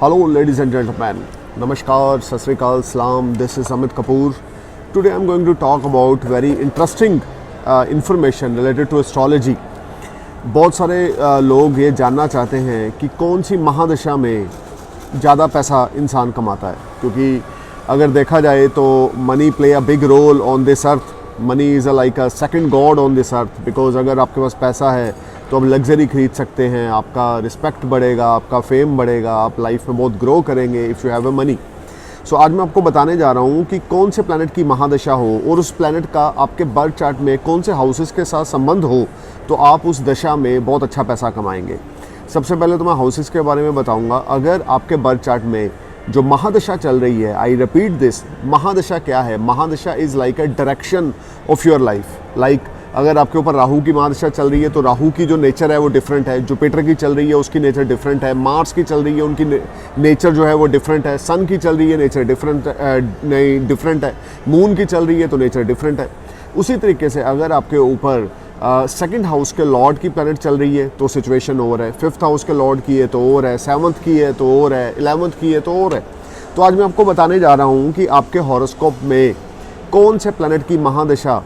Hello, ladies and gentlemen. Namaskar, Sat Sri Akal, Salam. This is Amit Kapoor. Today I'm going to talk about very interesting information related to astrology. बहुत सारे लोग ये जानना चाहते हैं कि कौन सी महादशा में ज़्यादा पैसा इंसान कमाता है, क्योंकि अगर देखा जाए तो money play a big roll on this earth. Money is like a second God on this earth. Because अगर आपके पास पैसा है तो आप लग्जरी खरीद सकते हैं, आपका रिस्पेक्ट बढ़ेगा, आपका फेम बढ़ेगा, आप लाइफ में बहुत ग्रो करेंगे if you have a money. So आज मैं आपको बताने जा रहा हूँ कि कौन से प्लैनेट की महादशा हो और उस प्लैनेट का आपके बर्थ चार्ट में कौन से हाउसेस के साथ संबंध हो तो आप उस दशा में बहुत अच्छा पैसा कमाएंगे. सबसे पहले तो मैं हाउसेस के बारे में बताऊँगा. अगर आपके बर्थ चार्ट में जो महादशा चल रही है, आई रिपीट दिस, महादशा क्या है? महादशा is like a direction of your life. Like अगर आपके ऊपर राहु की महादशा चल रही है तो राहु की जो नेचर है वो डिफरेंट है. जुपिटर की चल रही है उसकी नेचर डिफरेंट है. मार्स की चल रही है उनकी नेचर जो है वो डिफरेंट है. सन की चल रही है नेचर डिफरेंट है. मून की चल रही है तो नेचर डिफरेंट है. उसी तरीके से अगर आपके ऊपर सेकंड हाउस के लॉर्ड की प्लैनेट चल रही है तो सिचुएशन और है. फिफ्थ हाउस के लॉर्ड की है तो और है. सेवन्थ की है तो और है. 11th की है तो और है. तो आज मैं आपको बताने जा रहा हूँ कि आपके हॉरोस्कोप में कौन से प्लैनेट की महादशा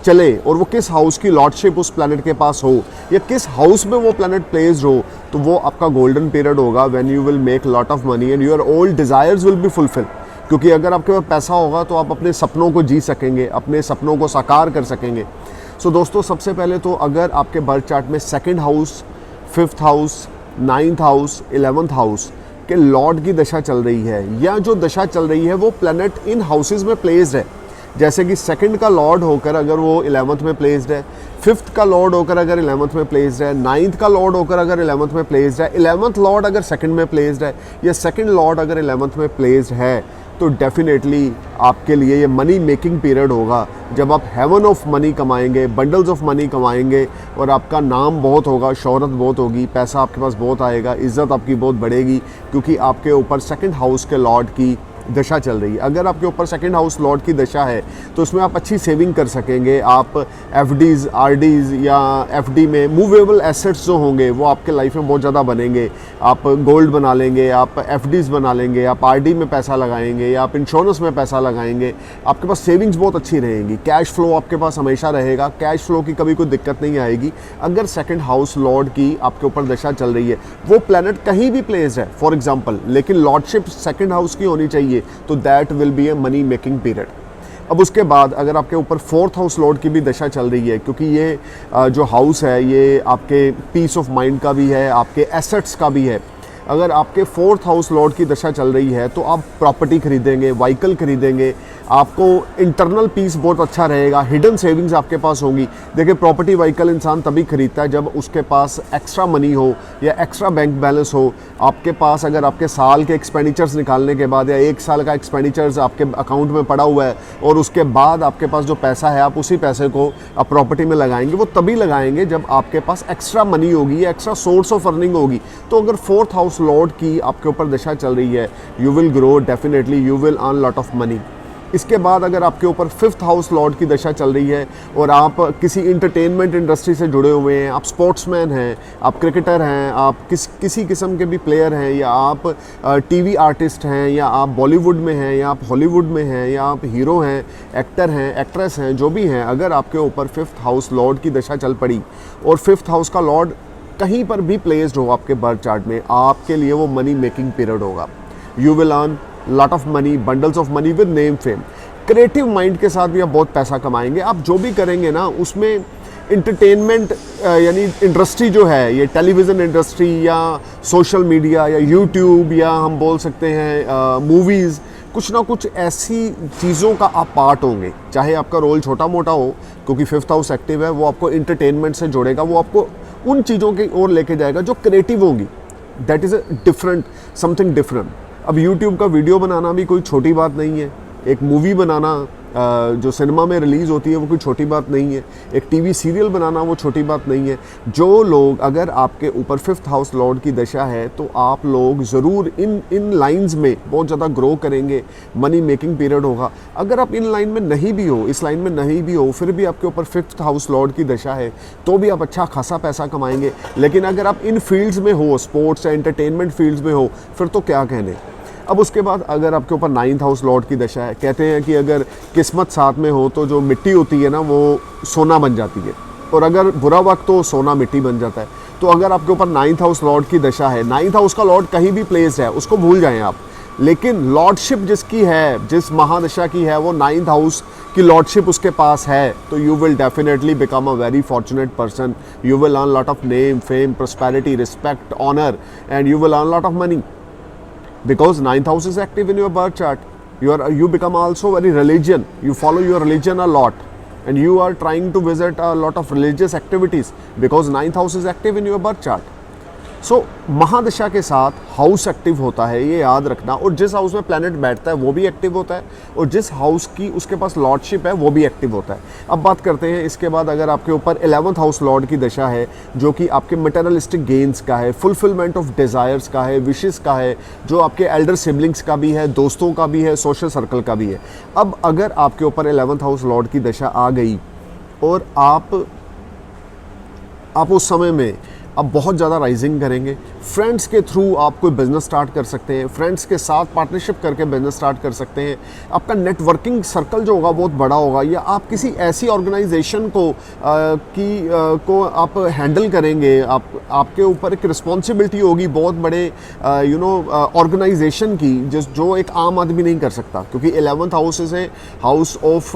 चले और वो किस हाउस की लॉर्डशिप उस प्लैनेट के पास हो या किस हाउस में वो प्लैनेट प्लेस्ड हो, तो वो आपका गोल्डन पीरियड होगा when you will make lot of money and your old desires will be fulfil. क्योंकि अगर आपके पास पैसा होगा तो आप अपने सपनों को जी सकेंगे, अपने सपनों को साकार कर सकेंगे. सो दोस्तों, सबसे पहले तो अगर आपके बर्थ चार्ट में second house, fifth house, 9th house, 11th house के लॉर्ड की दशा चल रही है या जो दशा चल रही है वो प्लैनेट इन हाउसेज में प्लेस्ड है. जैसे कि सेकंड का लॉर्ड होकर अगर वो 11th में प्लेस्ड है, फिफ्थ का लॉर्ड होकर अगर 11th में प्लेस्ड है, 9th का लॉर्ड होकर अगर 11th में प्लेस्ड है, 11th लॉर्ड अगर सेकंड में प्लेस्ड है या सेकंड लॉर्ड अगर 11th में प्लेस्ड है, तो डेफिनेटली आपके लिए ये मनी मेकिंग पीरियड होगा जब आप हेवन ऑफ मनी कमाएंगे, बंडल्स ऑफ मनी कमाएंगे और आपका नाम बहुत होगा, शोहरत बहुत होगी, पैसा आपके पास बहुत आएगा, इज़्ज़त आपकी बहुत बढ़ेगी, क्योंकि आपके ऊपर सेकंड हाउस के लॉर्ड की दशा चल रही है. अगर आपके ऊपर सेकंड हाउस लॉर्ड की दशा है तो उसमें आप अच्छी सेविंग कर सकेंगे. आप एफडीज़, आरडीज़ या एफडी में मूवेबल एसेट्स जो होंगे वो आपके लाइफ में बहुत ज़्यादा बनेंगे. आप गोल्ड बना लेंगे, आप एफडीज़ बना लेंगे, आप आरडी में पैसा लगाएंगे या आप इंश्योरेंस में पैसा लगाएंगे. आपके पास सेविंग्स बहुत अच्छी रहेंगी. कैश फ्लो आपके पास हमेशा रहेगा. कैश फ्लो की कभी कोई दिक्कत नहीं आएगी अगर सेकंड हाउस लॉर्ड की आपके ऊपर दशा चल रही है. वो प्लैनेट कहीं भी प्लेस्ड है फॉर एग्जांपल, लेकिन लॉर्डशिप सेकंड हाउस की होनी चाहिए, तो that will be a money making period. अब उसके बाद अगर आपके ऊपर फोर्थ हाउस लॉर्ड की भी दशा चल रही है, क्योंकि ये जो हाउस है ये आपके पीस ऑफ माइंड का भी है, आपके एसेट्स का भी है. अगर आपके फोर्थ हाउस लॉर्ड की दशा चल रही है तो आप प्रॉपर्टी खरीदेंगे, व्हीकल खरीदेंगे, आपको इंटरनल पीस बहुत अच्छा रहेगा, हिडन सेविंग्स आपके पास होंगी. देखिए, प्रॉपर्टी व्हीकल इंसान तभी खरीदता है जब उसके पास एक्स्ट्रा मनी हो या एक्स्ट्रा बैंक बैलेंस हो. आपके पास अगर आपके साल के एक्सपेंडिचर्स निकालने के बाद या 1 साल का एक्सपेंडिचर्स आपके अकाउंट में पड़ा हुआ है और उसके बाद आपके पास जो पैसा है आप उसी पैसे को आप प्रॉपर्टी में लगाएंगे, वो तभी लगाएंगे जब आपके पास एक्स्ट्रा मनी होगी या एक्स्ट्रा सोर्स ऑफ अर्निंग होगी. तो अगर फोर्थ हाउस लॉर्ड की आपके ऊपर दशा चल रही है, you will grow, definitely you will earn lot of money. इसके बाद अगर आपके ऊपर फिफ्थ हाउस लॉर्ड की दशा चल रही है और आप किसी इंटरटेनमेंट इंडस्ट्री से जुड़े हुए हैं, आप स्पोर्ट्समैन हैं, आप क्रिकेटर हैं, आप किसी किस्म के भी प्लेयर हैं, या आप टीवी आर्टिस्ट हैं, या आप बॉलीवुड में हैं, या आप हॉलीवुड में हैं, या आप हीरो हैं, एक्टर हैं, एक्ट्रेस हैं, जो भी हैं, अगर आपके ऊपर फिफ्थ हाउस लॉर्ड की दशा चल पड़ी और फिफ्थ हाउस का लॉर्ड कहीं पर भी प्लेस्ड हो आपके बर्थ चार्ट में, आपके लिए वो मनी मेकिंग पीरियड होगा. You will earn lot of money, bundles of money with name fame. Creative mind के साथ भी आप बहुत पैसा कमाएंगे. आप जो भी करेंगे ना उसमें इंटरटेनमेंट यानी इंडस्ट्री जो है, ये टेलीविज़न इंडस्ट्री या सोशल मीडिया या यूट्यूब या हम बोल सकते हैं मूवीज़, कुछ ना कुछ ऐसी चीज़ों का आप पार्ट होंगे. चाहे आपका रोल छोटा मोटा हो, क्योंकि फिफ्थ हाउस एक्टिव है, वो आपको इंटरटेनमेंट से जोड़ेगा, वो आपको उन चीज़ों की ओर लेके जाएगा जो क्रिएटिव होंगी. That is a different, something different. अब YouTube का वीडियो बनाना भी कोई छोटी बात नहीं है. एक मूवी बनाना जो सिनेमा में रिलीज़ होती है वो कोई छोटी बात नहीं है, एक टीवी सीरियल बनाना वो छोटी बात नहीं है। जो लोग, अगर आपके ऊपर 5th हाउस लॉर्ड की दशा है तो आप लोग ज़रूर इन लाइंस में बहुत ज़्यादा ग्रो करेंगे, मनी मेकिंग पीरियड होगा। अगर आप इन लाइन में नहीं भी हो, इस लाइन में नहीं भी हो, फिर भी आपके ऊपर 5th हाउस लॉर्ड की दशा है तो भी आप अच्छा खासा पैसा कमाएंगे। लेकिन अगर आप इन फील्ड्स में हो, स्पोर्ट्स या एंटरटेनमेंट फील्ड्स में हो, फिर तो क्या कहने। अब उसके बाद अगर आपके ऊपर 9th हाउस लॉर्ड की दशा है, कहते हैं कि अगर किस्मत साथ में हो तो जो मिट्टी होती है ना वो सोना बन जाती है, और अगर बुरा वक्त तो सोना मिट्टी बन जाता है। तो अगर आपके ऊपर 9th हाउस लॉर्ड की दशा है, 9th हाउस का लॉर्ड कहीं भी प्लेस्ड है उसको भूल जाएं आप, लेकिन लॉर्डशिप जिसकी है, जिस महादशा की है, वो 9th हाउस की लॉर्डशिप उसके पास है, तो you will definitely become a very fortunate person. You will earn lot of name, fame, prosperity, respect, honour, and you will earn lot of money because 9th house is active in your birth chart. You become also very religion, you follow your religion a lot, and you are trying to visit a lot of religious activities because 9th house is active in your birth chart. सो महादशा के साथ house active होता है, ये याद रखना, और जिस house में प्लैनेट बैठता है वो भी एक्टिव होता है, और जिस हाउस की उसके पास लॉर्डशिप है वो भी एक्टिव होता है। अब बात करते हैं इसके बाद, अगर आपके ऊपर 11th हाउस लॉर्ड की दशा है जो कि आपके मटेरियलिस्टिक गेन्स का है, फुलफिलमेंट ऑफ डिज़ायर्स का है, विशेस का है, जो आपके एल्डर सिबलिंग्स का भी है, दोस्तों का भी है, सोशल सर्कल का भी है। अब अगर आपके ऊपर 11th हाउस लॉर्ड की दशा आ गई और आप उस समय में आप बहुत ज़्यादा राइजिंग करेंगे, फ्रेंड्स के थ्रू आप कोई बिज़नेस स्टार्ट कर सकते हैं, फ्रेंड्स के साथ पार्टनरशिप करके बिज़नेस स्टार्ट कर सकते हैं, आपका नेटवर्किंग सर्कल जो होगा बहुत बड़ा होगा, या आप किसी ऐसी ऑर्गेनाइजेशन को आप हैंडल करेंगे, आपके ऊपर एक रिस्पॉन्सिबिलिटी होगी बहुत बड़े ऑर्गेनाइजेशन की, जो एक आम आदमी नहीं कर सकता, क्योंकि 11th house is a house of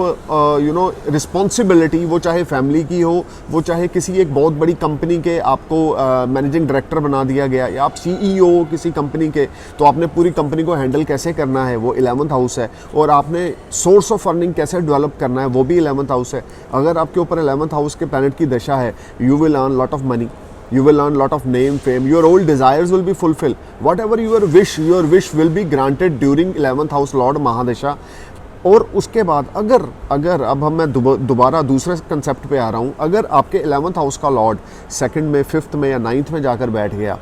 responsibility. वो चाहे फैमिली की हो, वो चाहे किसी एक बहुत बड़ी कंपनी के आपको मैनेजिंग डायरेक्टर बना दिया गया, या आप सीईओ किसी कंपनी के, तो आपने पूरी कंपनी को हैंडल कैसे करना है वो 11th हाउस है, और आपने सोर्स ऑफ अर्निंग कैसे डेवलप करना है वो भी 11th हाउस है। अगर आपके ऊपर 11th हाउस के प्लैनेट की दशा है, you will earn lot of money, you will earn lot of name, fame, your old desires will be fulfilled, whatever your wish will be granted during 11th house lord महादशा। और उसके बाद अगर अब मैं दोबारा दूसरे कंसेप्ट पे आ रहा हूँ, अगर आपके 11th हाउस का लॉर्ड 2nd में, 5th में या 9th में जाकर बैठ गया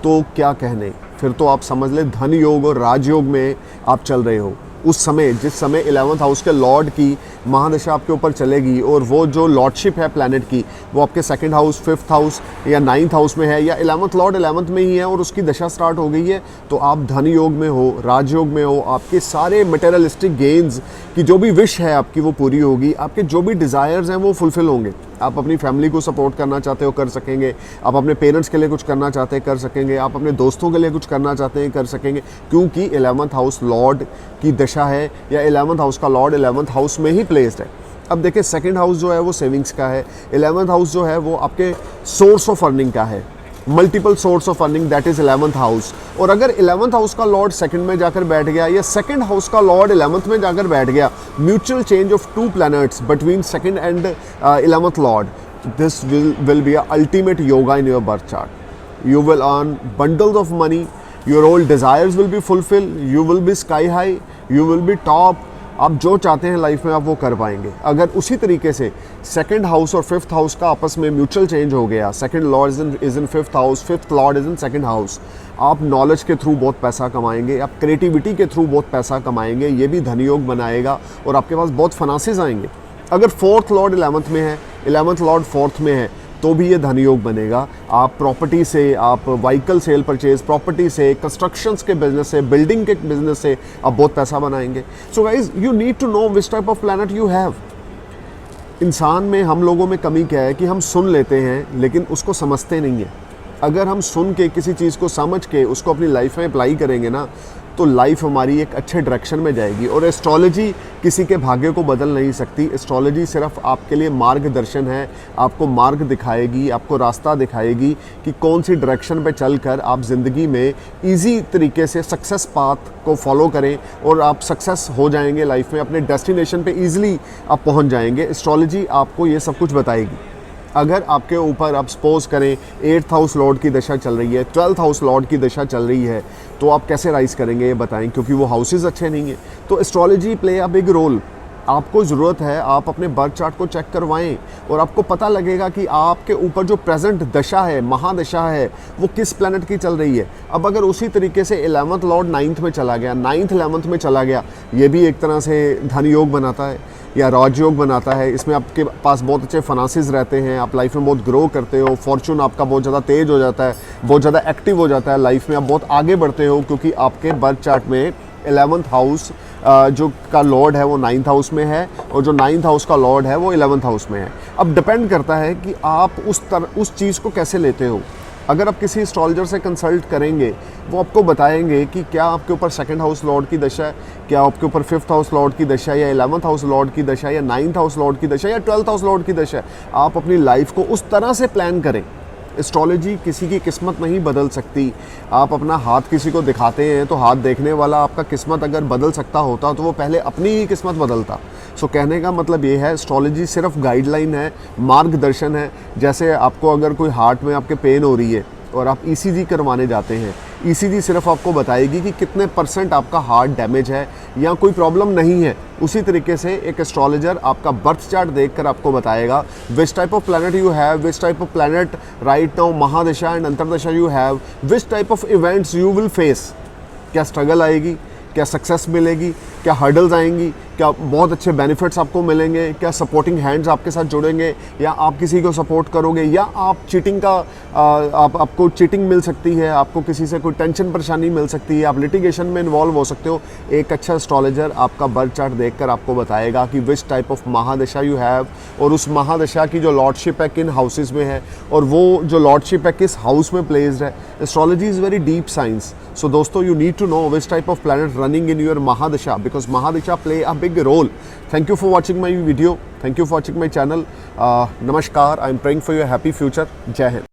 तो क्या कहने, फिर तो आप समझ ले धन योग और राजयोग में आप चल रहे हो। उस समय, जिस समय 11th हाउस के लॉर्ड की महादशा आपके ऊपर चलेगी, और वो जो लॉर्डशिप है प्लैनेट की वो आपके 2nd हाउस, 5th हाउस या 9th हाउस में है, या 11th लॉर्ड 11th में ही है और उसकी दशा स्टार्ट हो गई है, तो आप धन योग में हो, राजयोग में हो, आपके सारे मटेरियलिस्टिक गेन्स की जो भी विश है आपकी वो पूरी होगी, आपके जो भी डिज़ायर्स हैं वो फुलफ़िल होंगे। आप अपनी फैमिली को सपोर्ट करना चाहते हो कर सकेंगे, आप अपने पेरेंट्स के लिए कुछ करना चाहते हैं कर सकेंगे, आप अपने दोस्तों के लिए कुछ करना चाहते हैं कर सकेंगे, क्योंकि 11th हाउस लॉर्ड की दशा है, या 11th हाउस का लॉर्ड 11th हाउस में ही प्लेस्ड है। अब देखिए 2nd हाउस जो है वो सेविंग्स का है, 11th हाउस जो है वो आपके सोर्स ऑफ अर्निंग का है, multiple source of earning, that is 11th house. और अगर 11th हाउस का लॉर्ड 2nd में जाकर बैठ गया, या 2nd हाउस का लॉर्ड 11th में जाकर बैठ गया, mutual change of 2 planets between 2nd and 11th Lord, this will be a ultimate yoga in your birth chart. You will earn bundles of money, your old desires will be fulfilled, you will be sky high, you will be top। आप जो चाहते हैं life में आप वो कर पाएंगे। अगर उसी तरीके से 2nd हाउस और 5th हाउस का आपस में म्यूचुअल चेंज हो गया, 2nd Lord is in 5th house, 5th Lord is in 2nd house, आप नॉलेज के थ्रू बहुत पैसा कमाएंगे, आप क्रिएटिविटी के थ्रू बहुत पैसा कमाएंगे, ये भी धनयोग बनाएगा और आपके पास बहुत फाइनेंसेस आएंगे। अगर 4th लॉर्ड 11th में है, 11th लॉर्ड 4th में है, तो भी ये धनयोग बनेगा। आप प्रॉपर्टी से, आप व्हीकल सेल परचेज, प्रॉपर्टी से, कंस्ट्रक्शंस के बिजनेस से, बिल्डिंग के बिजनेस से आप बहुत पैसा बनाएंगे। So guys, you need to know which type of planet you have. इंसान में, हम लोगों में कमी क्या है कि हम सुन लेते हैं लेकिन उसको समझते नहीं है। अगर हम सुन के किसी चीज़ को समझ के उसको अपनी लाइफ में अप्लाई करेंगे ना, तो लाइफ हमारी एक अच्छे डायरेक्शन में जाएगी। और एस्ट्रोलॉजी किसी के भाग्य को बदल नहीं सकती। एस्ट्रोलॉजी सिर्फ आपके लिए मार्गदर्शन है, आपको मार्ग दिखाएगी, आपको रास्ता दिखाएगी कि कौन सी डायरेक्शन पे चलकर आप ज़िंदगी में इजी तरीके से सक्सेस पाथ को फॉलो करें और आप सक्सेस हो जाएंगे लाइफ में, अपने डेस्टिनेशन पे ईजिली आप पहुंच जाएंगे। एस्ट्रोलॉजी आपको ये सब कुछ बताएगी। अगर आपके ऊपर आप सपोज करें 8th हाउस लॉर्ड की दशा चल रही है, 12th हाउस लॉर्ड की दशा चल रही है, तो आप कैसे राइज करेंगे ये बताएं, क्योंकि वो हाउसेस अच्छे नहीं हैं। तो astrology play a big role आपको ज़रूरत है आप अपने बर्थ चार्ट को चेक करवाएं और आपको पता लगेगा कि आपके ऊपर जो प्रेजेंट दशा है, महादशा है, वो किस प्लैनेट की चल रही है। अब अगर उसी तरीके से 11th लॉर्ड 9th में चला गया, 9th 11th में चला गया, ये भी एक तरह से धन योग बनाता है या राजयोग बनाता है। इसमें आपके पास बहुत अच्छे फाइनेंसेस रहते हैं, आप लाइफ में बहुत ग्रो करते हो, फॉर्चून आपका बहुत ज़्यादा तेज हो जाता है, बहुत ज़्यादा एक्टिव हो जाता है लाइफ में, आप बहुत आगे बढ़ते हो, क्योंकि आपके बर्थ चार्ट में 11th हाउस जो का लॉर्ड है वो 9th हाउस में है और जो 9th हाउस का लॉर्ड है वो 11th हाउस में है। अब डिपेंड करता है कि आप उस चीज़ को कैसे लेते हो। अगर आप किसी एस्ट्रोलॉजर से कंसल्ट करेंगे, वो आपको बताएंगे कि क्या आपके ऊपर 2nd हाउस लॉर्ड की दशा है, क्या आपके ऊपर 5th हाउस लॉर्ड की दशा है, या 11th हाउस लॉर्ड की दशा है, या 9th हाउस लॉर्ड की दशा है, या 12th हाउस लॉर्ड की दशा है। आप अपनी लाइफ को उस तरह से प्लान करें। एस्ट्रोलॉजी किसी की किस्मत नहीं बदल सकती। आप अपना हाथ किसी को दिखाते हैं तो हाथ देखने वाला आपका किस्मत अगर बदल सकता होता तो वो पहले अपनी ही किस्मत बदलता। सो कहने का मतलब ये है, एस्ट्रोलॉजी सिर्फ गाइडलाइन है, मार्गदर्शन है। जैसे आपको अगर कोई हार्ट में आपके पेन हो रही है और आप ईसीजी करवाने जाते हैं, ईसीजी सिर्फ आपको बताएगी कि कितने % आपका हार्ट डैमेज है या कोई प्रॉब्लम नहीं है। उसी तरीके से एक एस्ट्रोलॉजर आपका बर्थ चार्ट देखकर आपको बताएगा which type of planet you have, which type of planet right now महादशा एंड अंतरदशा you have, which type of events you will face. क्या स्ट्रगल आएगी, क्या सक्सेस मिलेगी, क्या हर्डल्स आएंगी, क्या बहुत अच्छे बेनिफिट्स आपको मिलेंगे, क्या सपोर्टिंग हैंड्स आपके साथ जुड़ेंगे, या आप किसी को सपोर्ट करोगे, या आप चीटिंग का आपको चीटिंग मिल सकती है, आपको किसी से कोई टेंशन परेशानी मिल सकती है, आप लिटिगेशन में इन्वॉल्व हो सकते हो। एक अच्छा एस्ट्रोलॉजर आपका बर्थ चार्ट देखकर आपको बताएगा कि विच टाइप ऑफ महादशा यू हैव और उस महादशा की जो लॉर्डशिप है किन हाउसेज में है और वो जो लॉर्डशिप है किस हाउस में प्लेस्ड है। Astrology is very deep science. So दोस्तों, you need to know which type of planet running in your Mahadasha, because Mahadasha play a big role. Thank you for watching my video. Thank you for watching my channel. Namaskar. I am praying for your happy future. Jai Hind.